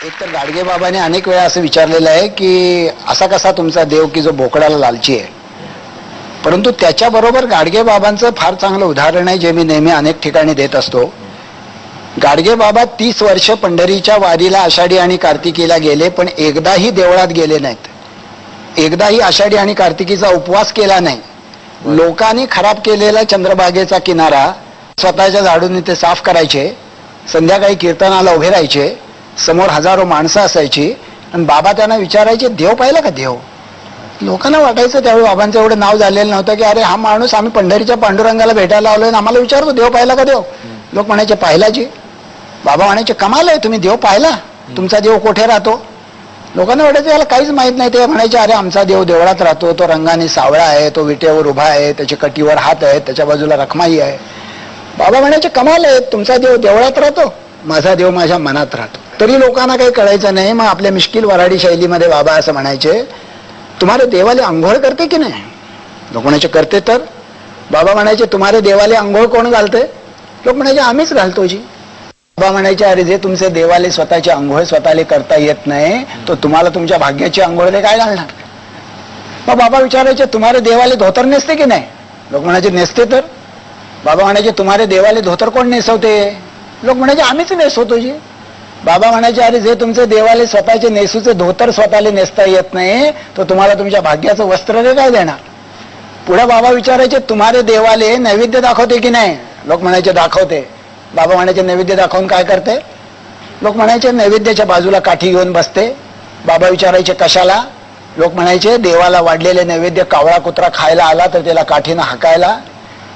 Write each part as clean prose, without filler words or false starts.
एक तर गाडगे बाबाने अनेक वेळा असं विचारलेलं आहे की असा कसा तुमचा देव की जो बोकडाला लालची आहे. परंतु त्याच्याबरोबर गाडगे बाबांचं फार चांगलं उदाहरण आहे जे मी नेहमी अनेक ठिकाणी देत असतो. गाडगे बाबा 30 वर्ष पंढरीच्या वारीला आषाढी आणि कार्तिकीला गेले, पण एकदाही देवळात गेले नाहीत. एकदाही आषाढी आणि कार्तिकीचा उपवास केला नाही. लोकांनी खराब केलेला चंद्रभागेचा किनारा स्वतःच्या झाडून ते साफ करायचे. संध्याकाळी कीर्तनाला उभे राहायचे. समोर हजारो माणसं असायची आणि बाबा त्यांना विचारायचे, देव पाहिला का देव? लोकांना वाटायचं त्यावेळी बाबांचं एवढं नाव झालेलं नव्हतं की अरे हा माणूस आम्ही पंढरीच्या पांडुरंगाला भेटायला आलोय आणि आम्हाला विचारतो देव पाहिला का देव. लोक म्हणायचे पाहिला जी. बाबा म्हणायचे कमाल आहे, तुम्ही देव पाहिला? तुमचा देव कुठे राहतो? लोकांना वाटायचं याला काहीच माहित नाही. ते म्हणायचे अरे आमचा देव देवळात राहतो, तो रंगाने सावळा आहे, तो विटेवर उभा आहे, त्याच्या कटीवर हात आहे, त्याच्या बाजूला रखमाई आहे. बाबा म्हणायचे कमाल आहे, तुमचा देव देवळात राहतो, माझा देव माझ्या मनात राहतो. तरी लोकांना काही कळायचं नाही. मग आपल्या मिश्किल वराडी शैलीमध्ये बाबा असं म्हणायचे, तुम्हाला देवाले आंघोळ करते की नाही? लोक म्हणायचे करते. तर बाबा म्हणायचे तुम्हाला देवाले आंघोळ कोण घालते? लोक म्हणायचे आम्हीच घालतो जी. बाबा म्हणायचे अरे जे तुमचे देवाले स्वतःची आंघोळ स्वतःले करता येत नाही तो तुम्हाला तुमच्या भाग्याची आंघोळले काय घालणार? मग बाबा विचारायचे तुम्हाला देवाले धोतर नेसते की नाही? लोक म्हणायचे नेसते. तर बाबा म्हणायचे तुम्हाला देवाले धोतर कोण नेसवते? लोक म्हणायचे आम्हीच नेसवतो जी. बाबा म्हणायचे अरे जे तुमचे देवाले स्वतःचे नेसूचे धोतर स्वतःला नेसता येत नाही तो तुम्हाला तुमच्या भाग्याचं वस्त्र रे काय देणार? पुढे बाबा विचारायचे तुम्हाला देवाले नैवेद्य दाखवते की नाही? लोक म्हणायचे दाखवते. बाबा म्हणायचे नैवेद्य दाखवून काय करते? लोक म्हणायचे नैवेद्याच्या बाजूला काठी घेऊन बसते. बाबा विचारायचे कशाला? लोक म्हणायचे देवाला वाढलेले नैवेद्य कावळा कुत्रा खायला आला तर त्याला काठीनं हाकायला.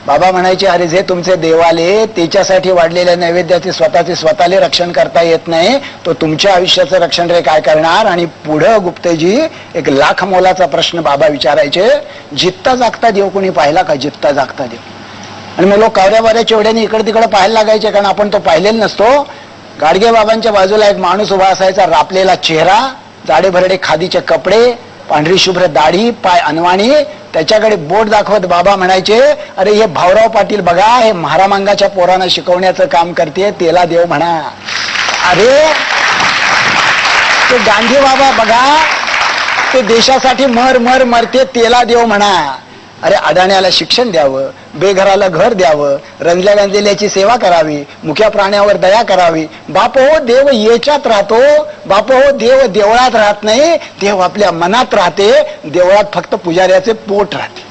बाबा म्हणायचे अरे जे तुमचे देवाले त्याच्यासाठी वाढलेल्या नैवेद्याचे स्वतःले रक्षण करता येत नाही तो तुमच्या आयुष्याचं रक्षण रे काय करणार? आणि पुढं गुप्तेजी एक लाख मोलाचा प्रश्न बाबा विचारायचे, जित्ता जागता देव कोणी पाहिला का? जित्ता जागता देव. आणि मग लोक कावऱ्या बाऱ्या चेवड्याने इकडे तिकडे पाहायला लागायचे कारण आपण तो पाहिलेला नसतो. गाडगे बाबांच्या बाजूला एक माणूस उभा असायचा, रापलेला चेहरा, जाडे भरडे खादीचे कपडे, पांढरी शुभ्र दाढी, पाय अनवाणी. त्याच्याकडे बोट दाखवत बाबा म्हणायचे अरे हे भाऊराव पाटील बघा, हे महारामांगाच्या पोरांना शिकवण्याचं काम करते, त्याला देव म्हणा. अरे ते गांधी बाबा बघा, ते देशासाठी मरते, त्याला देव म्हणा. अरे अडाण्याला शिक्षण द्यावं, बेघराला घर द्यावं, रंजल्या गांजलेल्याची सेवा करावी, मुक्या प्राण्यावर दया करावी. बाप हो देव याच्यात राहतो. बाप हो देव देवळात राहत नाही, देव आपल्या मनात राहते. देवळात फक्त पुजाऱ्याचे पोट राहते.